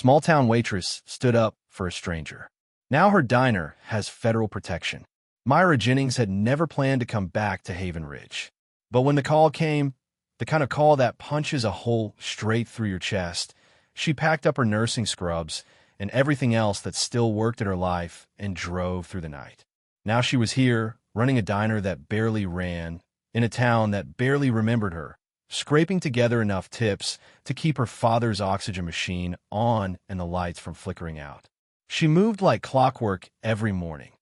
Small-town waitress stood up for a stranger. Now her diner has federal protection. Myra Jennings had never planned to come back to Haven Ridge. But when the call came, the kind of call that punches a hole straight through your chest, she packed up her nursing scrubs and everything else that still worked in her life and drove through the night. Now she was here, running a diner that barely ran, in a town that barely remembered her, scraping together enough tips to keep her father's oxygen machine on and the lights from flickering out. She moved like clockwork every morning.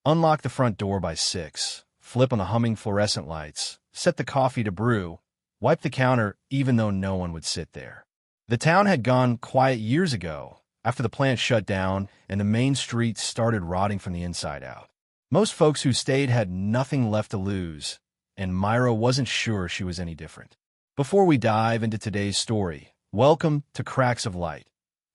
Unlock the front door by 6, flip on the humming fluorescent lights, set the coffee to brew, wipe the counter even though no one would sit there. The town had gone quiet years ago, after the plant shut down and the main streets started rotting from the inside out. Most folks who stayed had nothing left to lose, and Myra wasn't sure she was any different. Before we dive into today's story, welcome to Cracks of Light,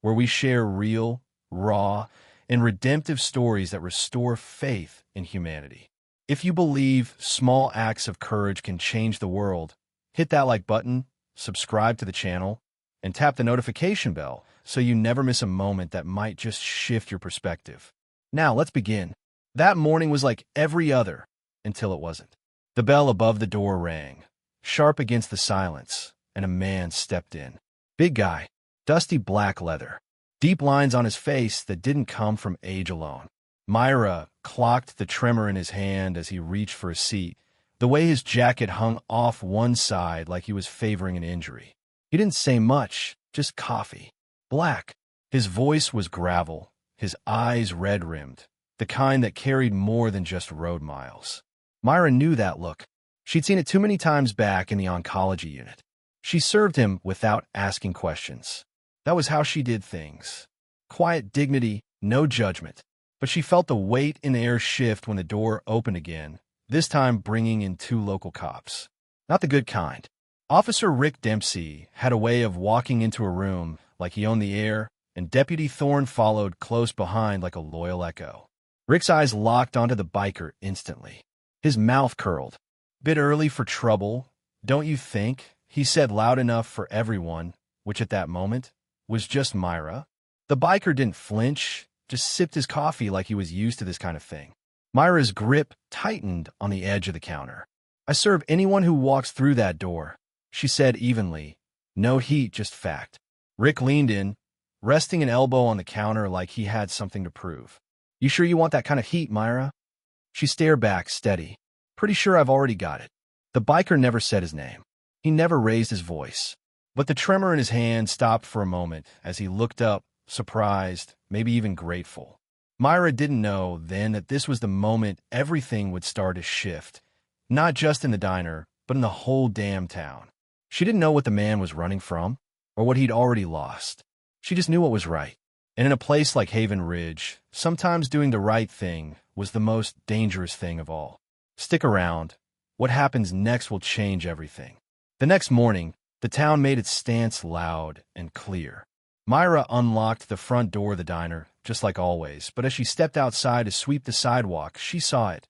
where we share real, raw, and redemptive stories that restore faith in humanity. If you believe small acts of courage can change the world, hit that like button, subscribe to the channel, and tap the notification bell so you never miss a moment that might just shift your perspective. Now, let's begin. That morning was like every other, until it wasn't. The bell above the door rang, sharp against the silence, and a man stepped in. Big guy, dusty black leather, deep lines on his face that didn't come from age alone. Myra clocked the tremor in his hand as he reached for a seat, the way his jacket hung off one side like he was favoring an injury. He didn't say much, just coffee. Black. His voice was gravel, his eyes red-rimmed, the kind that carried more than just road miles. Myra knew that look. She'd seen it too many times back in the oncology unit. She served him without asking questions. That was how she did things. Quiet dignity, no judgment. But she felt the weight in the air shift when the door opened again, this time bringing in 2 local cops. Not the good kind. Officer Rick Dempsey had a way of walking into a room like he owned the air, and Deputy Thorne followed close behind like a loyal echo. Rick's eyes locked onto the biker instantly. His mouth curled. "Bit early for trouble, don't you think?" he said loud enough for everyone, which at that moment was just Myra. The biker didn't flinch, just sipped his coffee like he was used to this kind of thing. Myra's grip tightened on the edge of the counter. "I serve anyone who walks through that door," she said evenly. No heat, just fact. Rick leaned in, resting an elbow on the counter like he had something to prove. "You sure you want that kind of heat, Myra?" She stared back, steady. "Pretty sure I've already got it." The biker never said his name. He never raised his voice. But the tremor in his hand stopped for a moment as he looked up, surprised, maybe even grateful. Myra didn't know then that this was the moment everything would start to shift, not just in the diner, but in the whole damn town. She didn't know what the man was running from, or what he'd already lost. She just knew what was right. And in a place like Haven Ridge, sometimes doing the right thing was the most dangerous thing of all. Stick around. What happens next will change everything. The next morning, the town made its stance loud and clear. Myra unlocked the front door of the diner, just like always, but as she stepped outside to sweep the sidewalk, she saw it.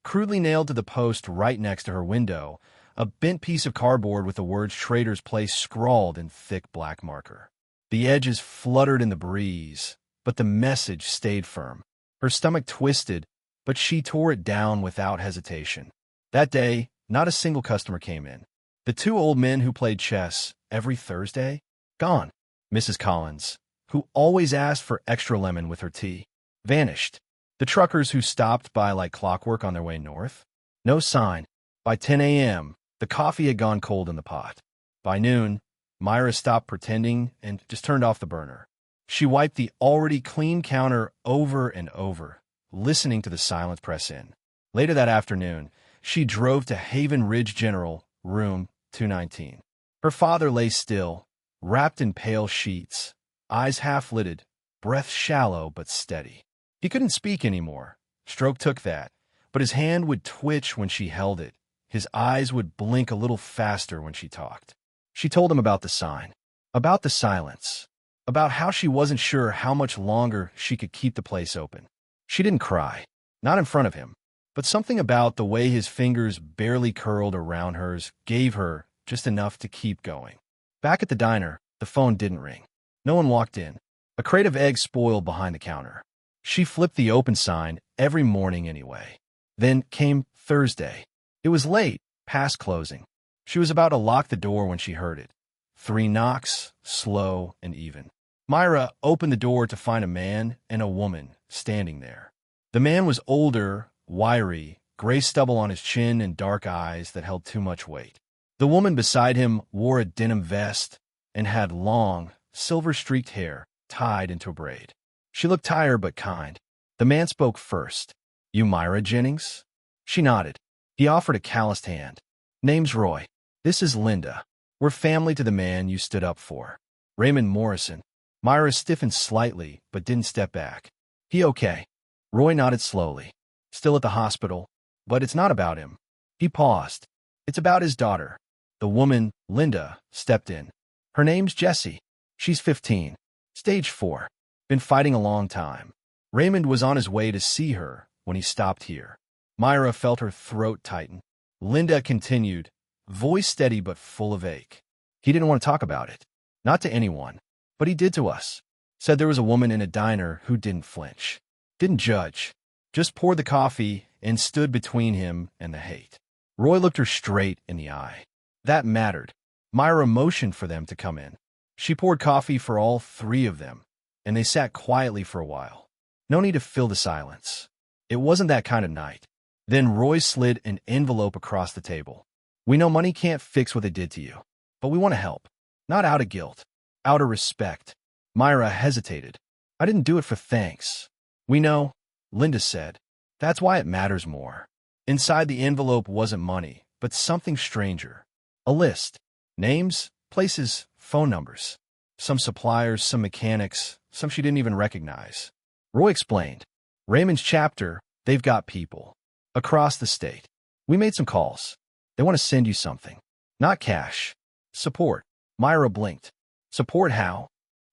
Crudely nailed to the post right next to her window, a bent piece of cardboard with the words Trader's Place scrawled in thick black marker. The edges fluttered in the breeze, but the message stayed firm. Her stomach twisted, but she tore it down without hesitation. That day, not a single customer came in. The 2 old men who played chess every Thursday? Gone. Mrs. Collins, who always asked for extra lemon with her tea, vanished. The truckers who stopped by like clockwork on their way north? No sign. By 10 a.m., the coffee had gone cold in the pot. By noon, Myra stopped pretending and just turned off the burner. She wiped the already clean counter over and over, listening to the silence press in. Later that afternoon, she drove to Haven Ridge General, room 219. Her father lay still, wrapped in pale sheets, eyes half-lidded, breath shallow but steady. He couldn't speak anymore. Stroke took that, but his hand would twitch when she held it. His eyes would blink a little faster when she talked. She told him about the sign, about the silence, about how she wasn't sure how much longer she could keep the place open. She didn't cry, not in front of him, but something about the way his fingers barely curled around hers gave her just enough to keep going. Back at the diner, the phone didn't ring. No one walked in. A crate of eggs spoiled behind the counter. She flipped the open sign every morning anyway. Then came Thursday. It was late, past closing. She was about to lock the door when she heard it. 3 knocks, slow and even. Myra opened the door to find a man and a woman standing there. The man was older, wiry, gray stubble on his chin and dark eyes that held too much weight. The woman beside him wore a denim vest and had long, silver-streaked hair tied into a braid. She looked tired but kind. The man spoke first. "You Myra Jennings?" She nodded. He offered a calloused hand. "Name's Roy. This is Linda. We're family to the man you stood up for. Raymond Morrison." Myra stiffened slightly but didn't step back. "He okay?" Roy nodded slowly. "Still at the hospital, but it's not about him." He paused. "It's about his daughter." The woman, Linda, stepped in. "Her name's Jessie. She's 15. Stage 4. Been fighting a long time. Raymond was on his way to see her when he stopped here." Myra felt her throat tighten. Linda continued, voice steady but full of ache. "He didn't want to talk about it. Not to anyone. But he did to us. Said there was a woman in a diner who didn't flinch. Didn't judge. Just poured the coffee and stood between him and the hate." Roy looked her straight in the eye. That mattered. Myra motioned for them to come in. She poured coffee for all 3 of them, and they sat quietly for a while. No need to fill the silence. It wasn't that kind of night. Then Roy slid an envelope across the table. "We know money can't fix what they did to you, but we want to help. Not out of guilt. Out of respect." Myra hesitated. "I didn't do it for thanks." "We know," Linda said. "That's why it matters more." Inside the envelope wasn't money, but something stranger. A list. Names, places, phone numbers. Some suppliers, some mechanics, some she didn't even recognize. Roy explained. "Raymond's chapter, they've got people. Across the state. We made some calls. They want to send you something. Not cash. Support." Myra blinked. "Support how?"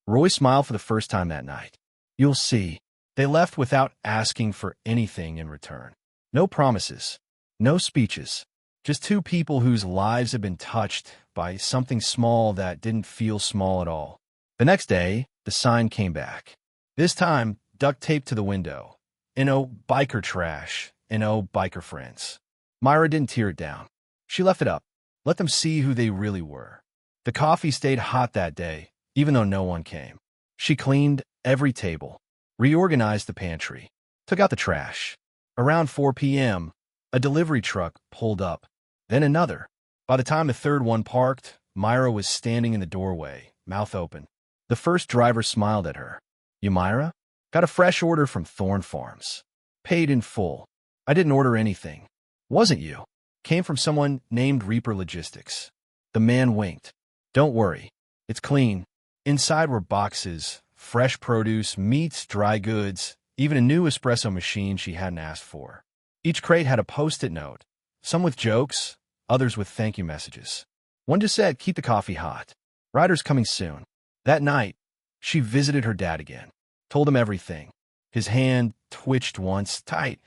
Roy smiled for the first time that night. "You'll see." They left without asking for anything in return. No promises. No speeches. Just 2 people whose lives had been touched by something small that didn't feel small at all. The next day, the sign came back. This time, duct taped to the window. "No biker trash. No biker friends." Myra didn't tear it down. She left it up. Let them see who they really were. The coffee stayed hot that day, even though no one came. She cleaned every table, reorganized the pantry, took out the trash. Around 4 p.m., a delivery truck pulled up. Then another. By the time the third one parked, Myra was standing in the doorway, mouth open. The first driver smiled at her. "You Myra? Got a fresh order from Thorn Farms. Paid in full." "I didn't order anything." "Wasn't you? Came from someone named Reaper Logistics." The man winked. "Don't worry. It's clean." Inside were boxes, fresh produce, meats, dry goods, even a new espresso machine she hadn't asked for. Each crate had a post-it note, some with jokes, others with thank you messages. One just said, "Keep the coffee hot. Rider's coming soon." That night, she visited her dad again, told him everything. His hand twitched once, tight,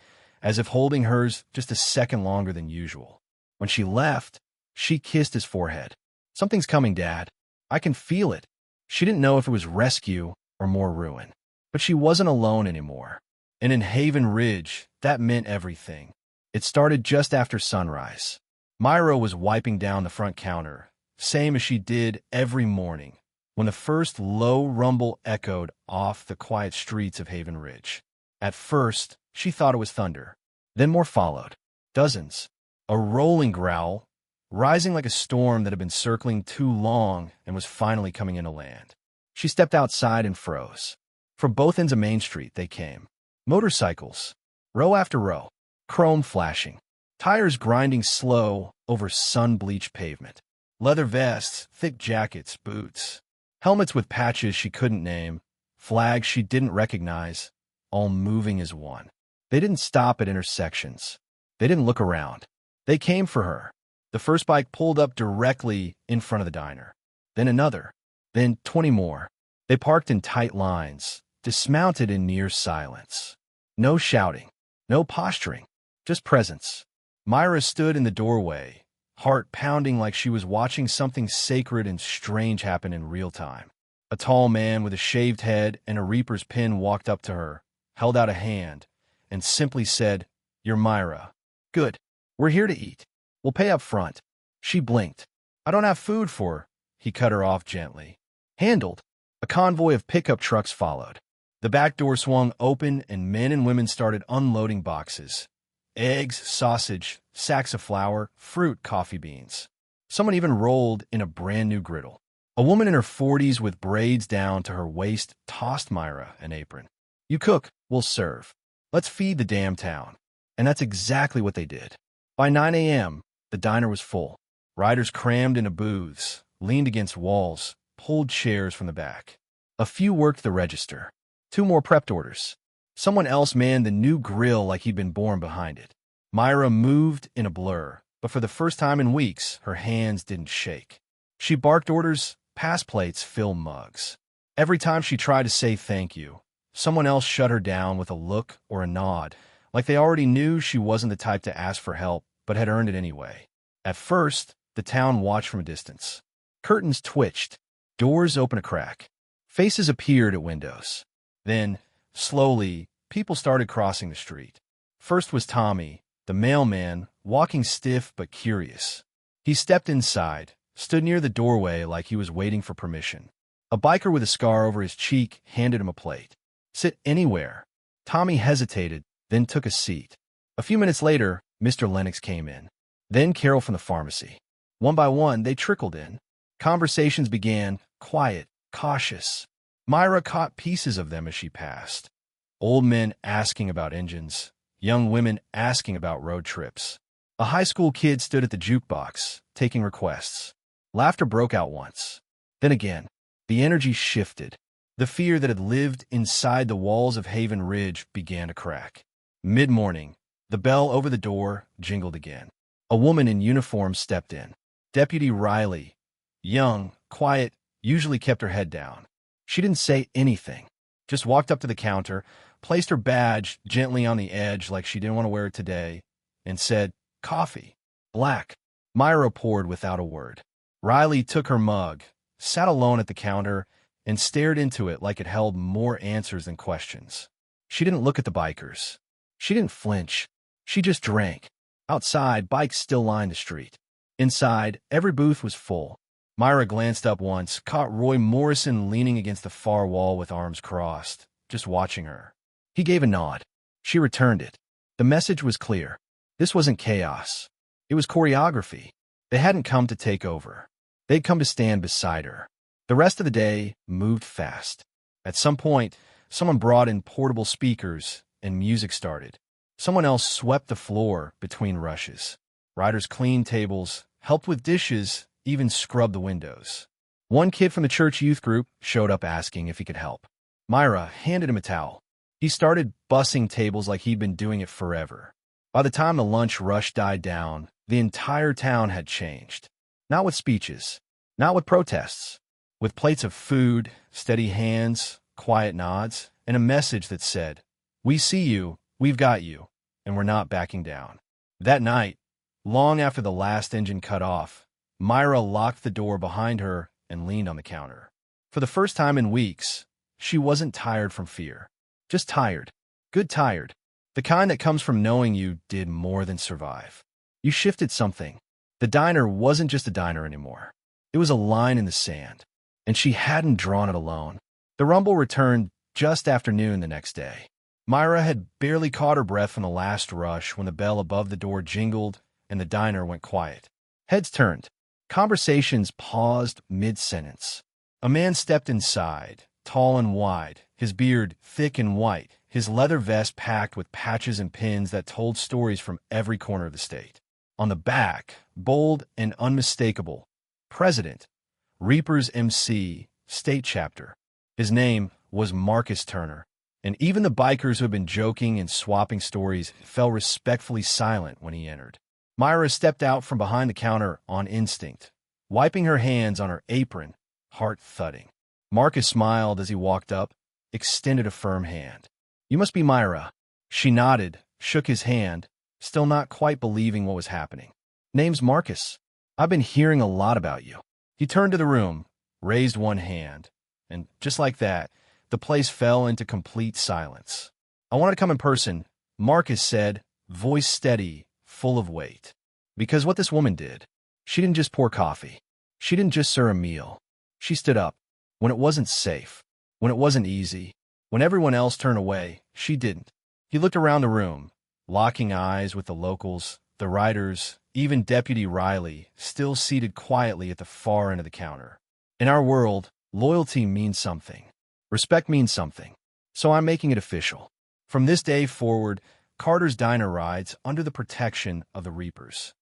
as if holding hers just a second longer than usual. When she left, she kissed his forehead. "Something's coming, Dad. I can feel it." She didn't know if it was rescue or more ruin. But she wasn't alone anymore. And in Haven Ridge, that meant everything. It started just after sunrise. Myra was wiping down the front counter, same as she did every morning, when the first low rumble echoed off the quiet streets of Haven Ridge. At first, she thought it was thunder. Then more followed. Dozens. A rolling growl, rising like a storm that had been circling too long and was finally coming into land. She stepped outside and froze. From both ends of Main Street, they came. Motorcycles, row after row, chrome flashing, tires grinding slow over sun-bleached pavement, leather vests, thick jackets, boots, helmets with patches she couldn't name, flags she didn't recognize, all moving as one. They didn't stop at intersections. They didn't look around. They came for her. The first bike pulled up directly in front of the diner. Then another. Then 20 more. They parked in tight lines, dismounted in near silence. No shouting, no posturing, just presence. Myra stood in the doorway, heart pounding like she was watching something sacred and strange happen in real time. A tall man with a shaved head and a reaper's pin walked up to her, held out a hand, and simply said, "You're Myra. Good. We're here to eat. We'll pay up front." She blinked. "I don't have food for her." He cut her off gently. Handled. A convoy of pickup trucks followed. The back door swung open and men and women started unloading boxes. Eggs, sausage, sacks of flour, fruit, coffee beans. Someone even rolled in a brand new griddle. A woman in her 40s with braids down to her waist tossed Myra an apron. "You cook, we'll serve. Let's feed the damn town." And that's exactly what they did. By 9 a.m., the diner was full. Riders crammed into booths, leaned against walls, pulled chairs from the back. A few worked the register. 2 more prepped orders. Someone else manned the new grill like he'd been born behind it. Myra moved in a blur, but for the first time in weeks, her hands didn't shake. She barked orders, passed plates, filled mugs. Every time she tried to say thank you, someone else shut her down with a look or a nod, like they already knew she wasn't the type to ask for help, but had earned it anyway. At first, the town watched from a distance. Curtains twitched, doors opened a crack. Faces appeared at windows. Then, slowly, people started crossing the street. First was Tommy, the mailman, walking stiff but curious. He stepped inside, stood near the doorway like he was waiting for permission. A biker with a scar over his cheek handed him a plate. "Sit anywhere." Tommy hesitated, then took a seat. A few minutes later, Mr. Lennox came in. Then Carol from the pharmacy. One by one, they trickled in. Conversations began, quiet, cautious. Myra caught pieces of them as she passed. Old men asking about engines, young women asking about road trips. A high school kid stood at the jukebox, taking requests. Laughter broke out once. Then again, the energy shifted. The fear that had lived inside the walls of Haven Ridge began to crack. Mid-morning, the bell over the door jingled again. A woman in uniform stepped in. Deputy Riley, young, quiet, usually kept her head down. She didn't say anything, just walked up to the counter, placed her badge gently on the edge like she didn't want to wear it today, and said, "Coffee. Black." Myra poured without a word. Riley took her mug, sat alone at the counter, and stared into it like it held more answers than questions. She didn't look at the bikers. She didn't flinch. She just drank. Outside, bikes still lined the street. Inside, every booth was full. Myra glanced up once, caught Roy Morrison leaning against the far wall with arms crossed, just watching her. He gave a nod. She returned it. The message was clear. This wasn't chaos. It was choreography. They hadn't come to take over. They'd come to stand beside her. The rest of the day moved fast. At some point, someone brought in portable speakers, and music started. Someone else swept the floor between rushes. Riders cleaned tables, helped with dishes, even scrubbed the windows. One kid from the church youth group showed up asking if he could help. Myra handed him a towel. He started bussing tables like he'd been doing it forever. By the time the lunch rush died down, the entire town had changed. Not with speeches, not with protests, with plates of food, steady hands, quiet nods, and a message that said, "We see you, we've got you, and we're not backing down." That night, long after the last engine cut off, Myra locked the door behind her and leaned on the counter. For the first time in weeks, she wasn't tired from fear. Just tired. Good tired. The kind that comes from knowing you did more than survive. You shifted something. The diner wasn't just a diner anymore. It was a line in the sand, and she hadn't drawn it alone. The rumble returned just after noon the next day. Myra had barely caught her breath from the last rush when the bell above the door jingled and the diner went quiet. Heads turned. Conversations paused mid-sentence. A man stepped inside, tall and wide, his beard thick and white, his leather vest packed with patches and pins that told stories from every corner of the state. On the back, bold and unmistakable, President, Reaper's MC, State Chapter. His name was Marcus Turner, and even the bikers who had been joking and swapping stories fell respectfully silent when he entered. Myra stepped out from behind the counter on instinct, wiping her hands on her apron, heart thudding. Marcus smiled as he walked up, extended a firm hand. "You must be Myra." She nodded, shook his hand, still not quite believing what was happening. "Name's Marcus. I've been hearing a lot about you." He turned to the room, raised one hand. And just like that, the place fell into complete silence. "I want to come in person," Marcus said, voice steady, full of weight. Because what this woman did, she didn't just pour coffee. She didn't just serve a meal. She stood up. When it wasn't safe, when it wasn't easy, when everyone else turned away, she didn't. He looked around the room, locking eyes with the locals, the writers, even Deputy Riley, still seated quietly at the far end of the counter. In our world, loyalty means something. Respect means something. So I'm making it official. From this day forward, Carter's Diner rides under the protection of the Reapers.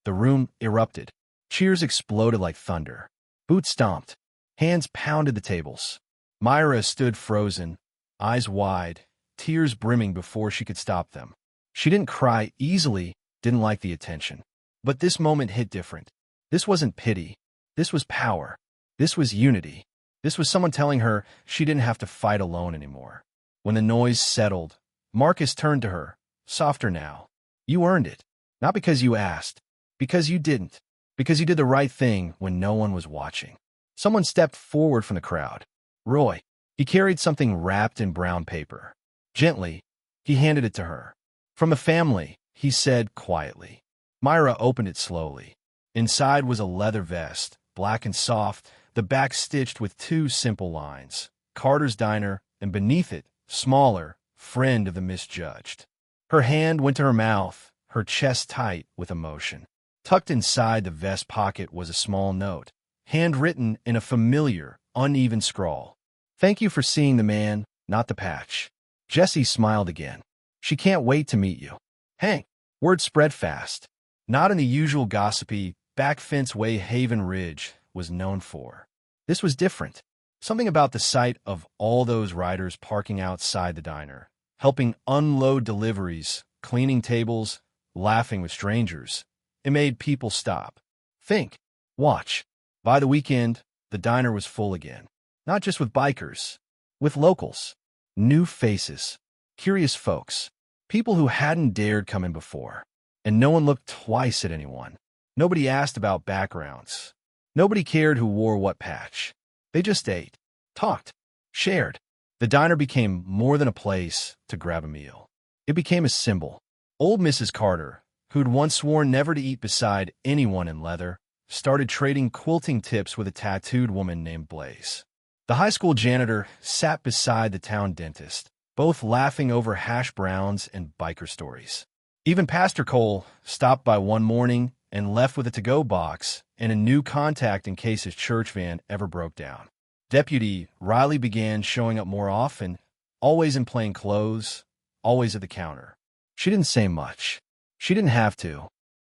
The room erupted. Cheers exploded like thunder. Boots stomped. Hands pounded the tables. Myra stood frozen, eyes wide, tears brimming before she could stop them. She didn't cry easily, didn't like the attention. But this moment hit different. This wasn't pity. This was power. This was unity. This was someone telling her she didn't have to fight alone anymore. When the noise settled, Marcus turned to her, softer now. "You earned it. Not because you asked. Because you didn't. Because you did the right thing when no one was watching." Someone stepped forward from the crowd. Roy. He carried something wrapped in brown paper. Gently, he handed it to her. "From a family," he said quietly. Myra opened it slowly. Inside was a leather vest, black and soft, the back stitched with two simple lines, "Carter's Diner," and beneath it, smaller, "Friend of the Misjudged." Her hand went to her mouth, her chest tight with emotion. Tucked inside the vest pocket was a small note, handwritten in a familiar, uneven scrawl. "Thank you for seeing the man, not the patch." Jessie smiled again. "She can't wait to meet you." Hank. Word spread fast. Not in the usual gossipy, back-fence way Haven Ridge was known for. This was different. Something about the sight of all those riders parking outside the diner, helping unload deliveries, cleaning tables, laughing with strangers. It made people stop. Think. Watch. By the weekend, the diner was full again. Not just with bikers, with locals. New faces. Curious folks. People who hadn't dared come in before. And no one looked twice at anyone. Nobody asked about backgrounds. Nobody cared who wore what patch. They just ate, talked, shared. The diner became more than a place to grab a meal. It became a symbol. Old Mrs. Carter, who'd once sworn never to eat beside anyone in leather, started trading quilting tips with a tattooed woman named Blaze. The high school janitor sat beside the town dentist, both laughing over hash browns and biker stories. Even Pastor Cole stopped by one morning and left with a to-go box and a new contact in case his church van ever broke down. Deputy Riley began showing up more often, always in plain clothes, always at the counter. She didn't say much. She didn't have to.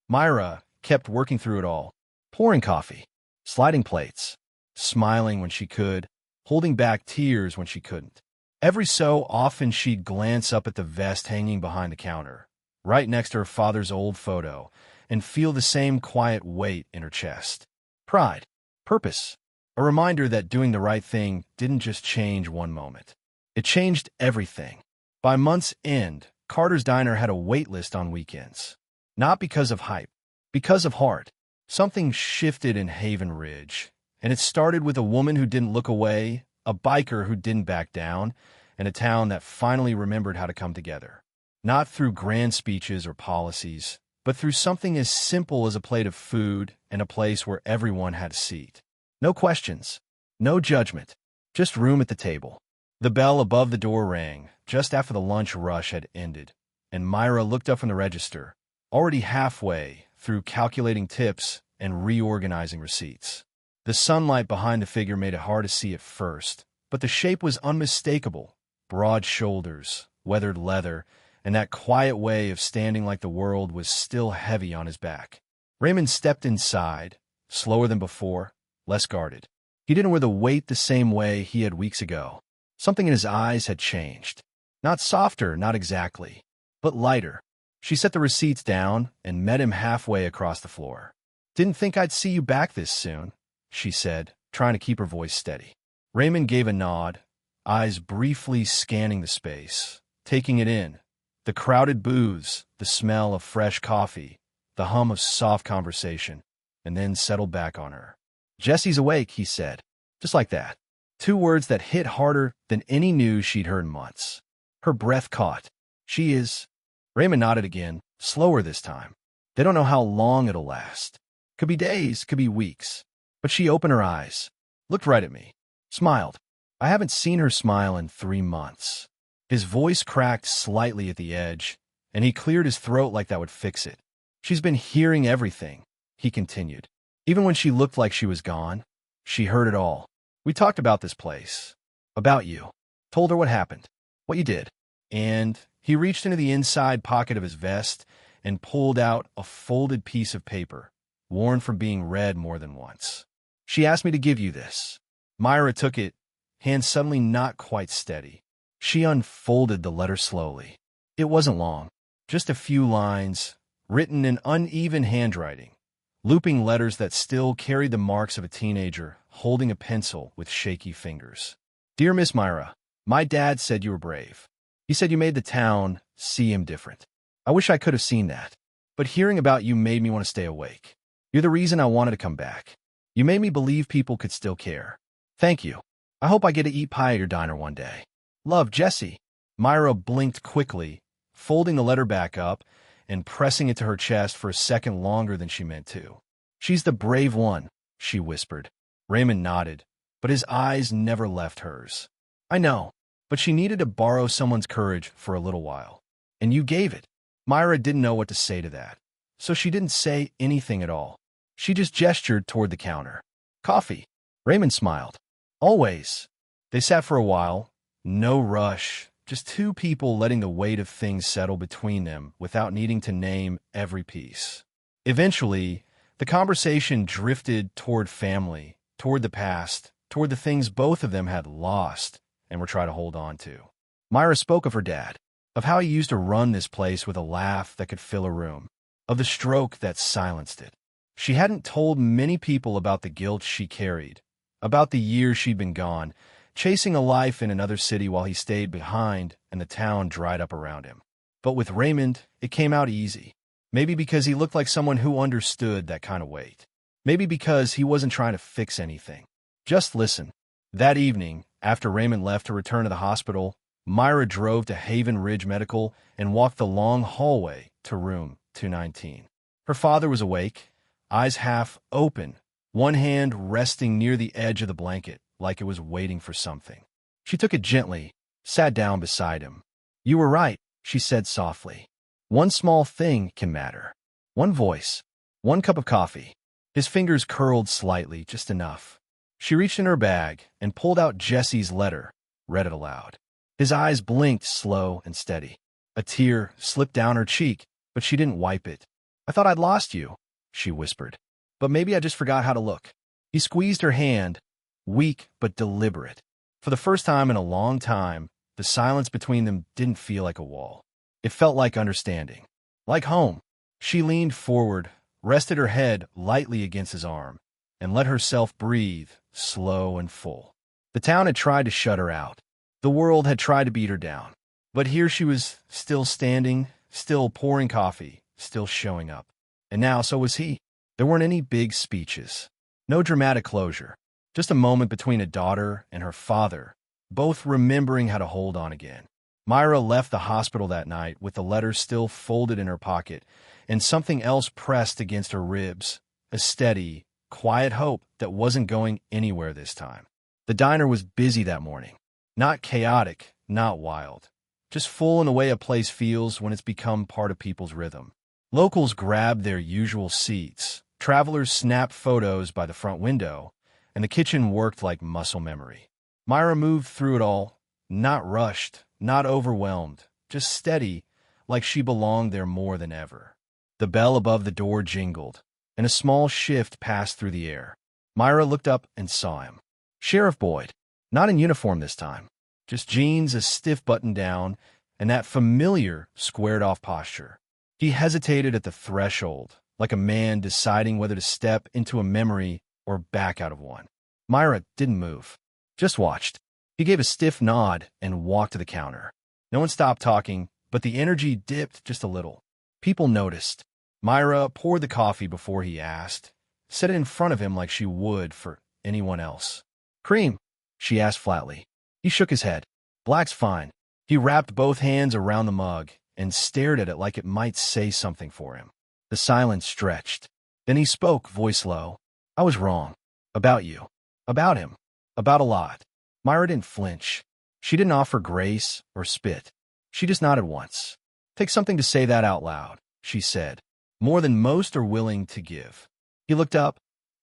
Myra kept working through it all, pouring coffee, sliding plates, smiling when she could, holding back tears when she couldn't. Every so often she'd glance up at the vest hanging behind the counter, right next to her father's old photo, and feel the same quiet weight in her chest. Pride, purpose, a reminder that doing the right thing didn't just change one moment. It changed everything. By month's end, Carter's Diner had a wait list on weekends. Not because of hype, because of heart. Something shifted in Haven Ridge, and it started with a woman who didn't look away, a biker who didn't back down, and a town that finally remembered how to come together. Not through grand speeches or policies, but through something as simple as a plate of food and a place where everyone had a seat. No questions, no judgment, just room at the table. The bell above the door rang just after the lunch rush had ended, and Myra looked up from the register, already halfway through calculating tips and reorganizing receipts. The sunlight behind the figure made it hard to see at first, but the shape was unmistakable. Broad shoulders, weathered leather, and that quiet way of standing like the world was still heavy on his back. Raymond stepped inside, slower than before, less guarded. He didn't wear the weight the same way he had weeks ago. Something in his eyes had changed. Not softer, not exactly, but lighter. She set the receipts down and met him halfway across the floor. "Didn't think I'd see you back this soon," she said, trying to keep her voice steady. Raymond gave a nod, eyes briefly scanning the space, taking it in. The crowded booths, the smell of fresh coffee, the hum of soft conversation, and then settled back on her. "Jesse's awake," he said. Just like that. 2 words that hit harder than any news she'd heard in months. Her breath caught. She is... Raymond nodded again, slower this time. They don't know how long it'll last. Could be days, could be weeks. But she opened her eyes, looked right at me, smiled. I haven't seen her smile in 3 months. His voice cracked slightly at the edge, and he cleared his throat like that would fix it. She's been hearing everything, he continued. Even when she looked like she was gone, she heard it all. We talked about this place, about you, told her what happened, what you did. And he reached into the inside pocket of his vest and pulled out a folded piece of paper, worn from being read more than once. She asked me to give you this. Myra took it, hand suddenly not quite steady. She unfolded the letter slowly. It wasn't long, just a few lines, written in uneven handwriting, looping letters that still carried the marks of a teenager holding a pencil with shaky fingers. Dear Miss Myra, my dad said you were brave. He said you made the town see him different. I wish I could have seen that, but hearing about you made me want to stay awake. You're the reason I wanted to come back. You made me believe people could still care. Thank you. I hope I get to eat pie at your diner one day. Love, Jesse. Myra blinked quickly, folding the letter back up and pressing it to her chest for a second longer than she meant to. She's the brave one, she whispered. Raymond nodded, but his eyes never left hers. I know, but she needed to borrow someone's courage for a little while. And you gave it. Myra didn't know what to say to that, so she didn't say anything at all. She just gestured toward the counter. Coffee. Raymond smiled. Always. They sat for a while. No rush. Just 2 people letting the weight of things settle between them without needing to name every piece. Eventually, the conversation drifted toward family, toward the past, toward the things both of them had lost and were trying to hold on to. Myra spoke of her dad, of how he used to run this place with a laugh that could fill a room, of the stroke that silenced it. She hadn't told many people about the guilt she carried, about the years she'd been gone, chasing a life in another city while he stayed behind and the town dried up around him. But with Raymond, it came out easy. Maybe because he looked like someone who understood that kind of weight. Maybe because he wasn't trying to fix anything. Just listen. That evening, after Raymond left to return to the hospital, Myra drove to Haven Ridge Medical and walked the long hallway to room 219. Her father was awake, eyes half open, one hand resting near the edge of the blanket like it was waiting for something. She took it gently, sat down beside him. You were right, she said softly. One small thing can matter. One voice. One cup of coffee. His fingers curled slightly, just enough. She reached in her bag and pulled out Jesse's letter, read it aloud. His eyes blinked slow and steady. A tear slipped down her cheek, but she didn't wipe it. I thought I'd lost you, she whispered. But maybe I just forgot how to look. He squeezed her hand, weak but deliberate. For the first time in a long time, the silence between them didn't feel like a wall. It felt like understanding. Like home. She leaned forward, rested her head lightly against his arm, and let herself breathe, slow and full. The town had tried to shut her out. The world had tried to beat her down. But here she was, still standing, still pouring coffee, still showing up. And now so was he. There weren't any big speeches. No dramatic closure. Just a moment between a daughter and her father, both remembering how to hold on again. Myra left the hospital that night with the letter still folded in her pocket and something else pressed against her ribs, a steady, quiet hope that wasn't going anywhere this time. The diner was busy that morning. Not chaotic, not wild. Just full in the way a place feels when it's become part of people's rhythm. Locals grabbed their usual seats. Travelers snapped photos by the front window, and the kitchen worked like muscle memory. Myra moved through it all, not rushed, not overwhelmed, just steady, like she belonged there more than ever. The bell above the door jingled, and a small shift passed through the air. Myra looked up and saw him. Sheriff Boyd, not in uniform this time, just jeans, a stiff button-down, and that familiar squared-off posture. He hesitated at the threshold, like a man deciding whether to step into a memory or back out of one. Myra didn't move, just watched. He gave a stiff nod and walked to the counter. No one stopped talking, but the energy dipped just a little. People noticed. Myra poured the coffee before he asked, set it in front of him like she would for anyone else. Cream. she asked flatly. He shook his head. Black's fine. He wrapped both hands around the mug and stared at it like it might say something for him. The silence stretched. Then he spoke, voice low. I was wrong. About you. About him. About a lot. Myra didn't flinch. She didn't offer grace or spit. She just nodded once. Take something to say that out loud, she said. More than most are willing to give. He looked up,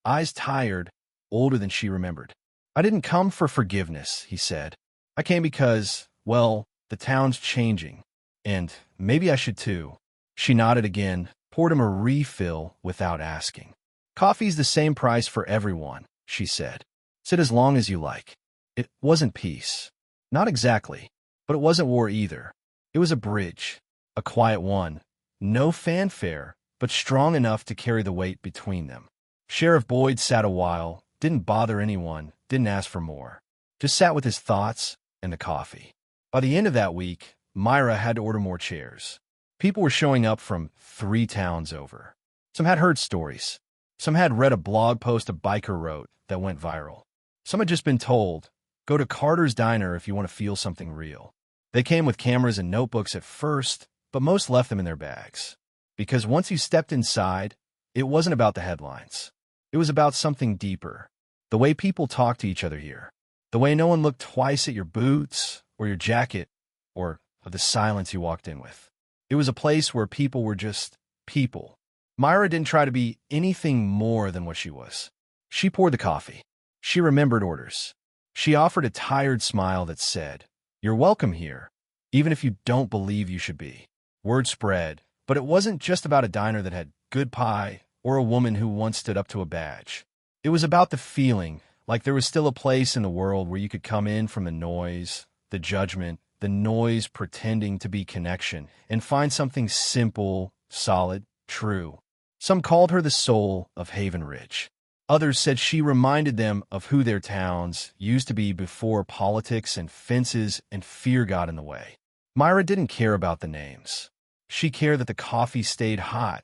eyes tired, older than she remembered. I didn't come for forgiveness, he said. I came because, well, the town's changing. And maybe I should too. She nodded again, poured him a refill without asking. Coffee's the same price for everyone, she said. Sit as long as you like. It wasn't peace. Not exactly. But it wasn't war either. It was a bridge. A quiet one. No fanfare, but strong enough to carry the weight between them. Sheriff Boyd sat a while, didn't bother anyone, didn't ask for more. Just sat with his thoughts and the coffee. By the end of that week, Myra had to order more chairs. People were showing up from 3 towns over. Some had heard stories. Some had read a blog post a biker wrote that went viral. Some had just been told, go to Carter's Diner if you want to feel something real. They came with cameras and notebooks at first, but most left them in their bags. Because once you stepped inside, it wasn't about the headlines. It was about something deeper. The way people talk to each other here. The way no one looked twice at your boots or your jacket or the silence you walked in with. It was a place where people were just people. Myra didn't try to be anything more than what she was. She poured the coffee. She remembered orders. She offered a tired smile that said, You're welcome here, even if you don't believe you should be. Word spread, but it wasn't just about a diner that had good pie or a woman who once stood up to a badge. It was about the feeling like there was still a place in the world where you could come in from the noise, the judgment, the noise pretending to be connection, and find something simple, solid, true. Some called her the soul of Haven Ridge. Others said she reminded them of who their towns used to be before politics and fences and fear got in the way. Myra didn't care about the names. She cared that the coffee stayed hot,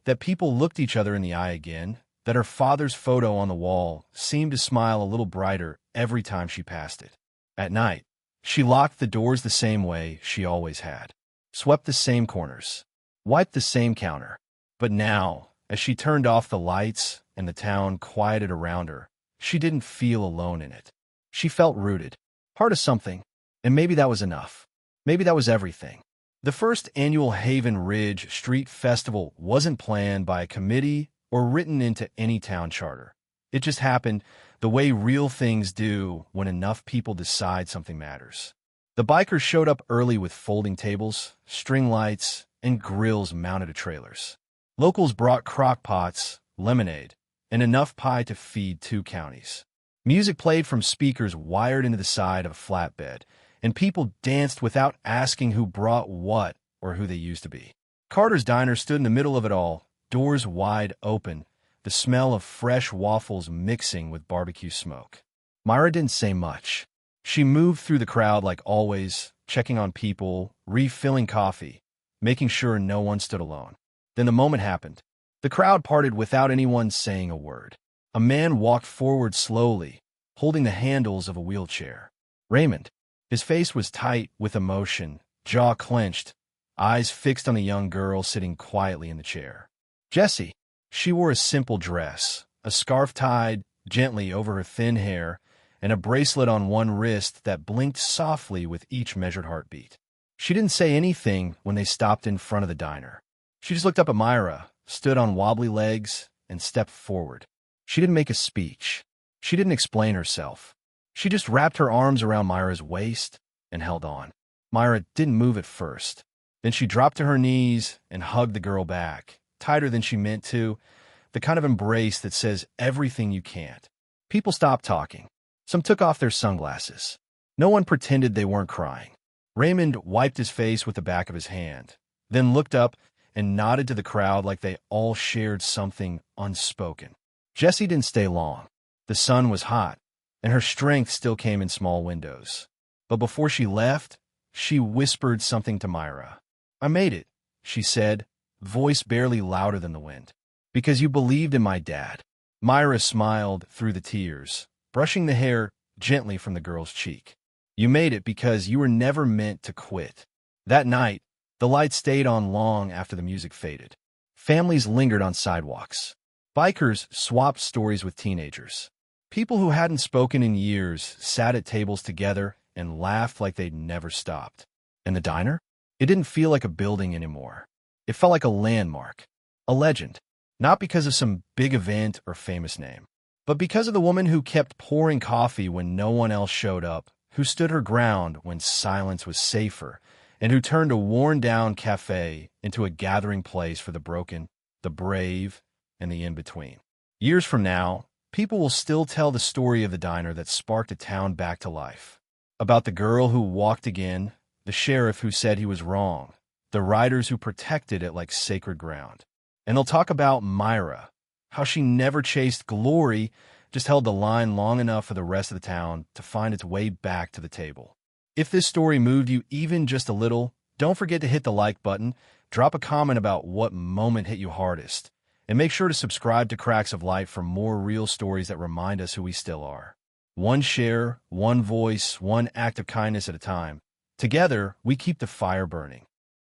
that people looked each other in the eye again, that her father's photo on the wall seemed to smile a little brighter every time she passed it. At night, she locked the doors the same way she always had, swept the same corners, wiped the same counter. But now, as she turned off the lights and the town quieted around her, she didn't feel alone in it. She felt rooted, part of something, and maybe that was enough. Maybe that was everything. The first annual Haven Ridge Street Festival wasn't planned by a committee or written into any town charter. It just happened the way real things do when enough people decide something matters. The bikers showed up early with folding tables, string lights, and grills mounted to trailers. Locals brought crock pots, lemonade, and enough pie to feed 2 counties. Music played from speakers wired into the side of a flatbed, and people danced without asking who brought what or who they used to be. Carter's Diner stood in the middle of it all, doors wide open, the smell of fresh waffles mixing with barbecue smoke. Myra didn't say much. She moved through the crowd like always, checking on people, refilling coffee, making sure no one stood alone. Then the moment happened. The crowd parted without anyone saying a word. A man walked forward slowly, holding the handles of a wheelchair. Raymond. His face was tight with emotion, jaw clenched, eyes fixed on a young girl sitting quietly in the chair. Jessie. She wore a simple dress, a scarf tied gently over her thin hair, and a bracelet on one wrist that blinked softly with each measured heartbeat. She didn't say anything when they stopped in front of the diner. She just looked up at Myra, stood on wobbly legs, and stepped forward. She didn't make a speech. She didn't explain herself. She just wrapped her arms around Myra's waist and held on. Myra didn't move at first. Then she dropped to her knees and hugged the girl back, tighter than she meant to, the kind of embrace that says everything you can't. People stopped talking. Some took off their sunglasses. No one pretended they weren't crying. Raymond wiped his face with the back of his hand, then looked up and nodded to the crowd like they all shared something unspoken. Jessie didn't stay long. The sun was hot, and her strength still came in small windows. But before she left, she whispered something to Myra. I made it, she said, voice barely louder than the wind. Because you believed in my dad. Myra smiled through the tears, brushing the hair gently from the girl's cheek. You made it because you were never meant to quit. That night, the lights stayed on long after the music faded. Families lingered on sidewalks. Bikers swapped stories with teenagers. People who hadn't spoken in years sat at tables together and laughed like they'd never stopped. And the diner? It didn't feel like a building anymore. It felt like a landmark, a legend, not because of some big event or famous name, but because of the woman who kept pouring coffee when no one else showed up, who stood her ground when silence was safer, and who turned a worn-down cafe into a gathering place for the broken, the brave, and the in-between. Years from now, people will still tell the story of the diner that sparked a town back to life. About the girl who walked again, the sheriff who said he was wrong, the riders who protected it like sacred ground. And they'll talk about Myra, how she never chased glory, just held the line long enough for the rest of the town to find its way back to the table. If this story moved you even just a little, don't forget to hit the like button, drop a comment about what moment hit you hardest, and make sure to subscribe to Cracks of Light for more real stories that remind us who we still are. One share, one voice, one act of kindness at a time. Together, we keep the fire burning.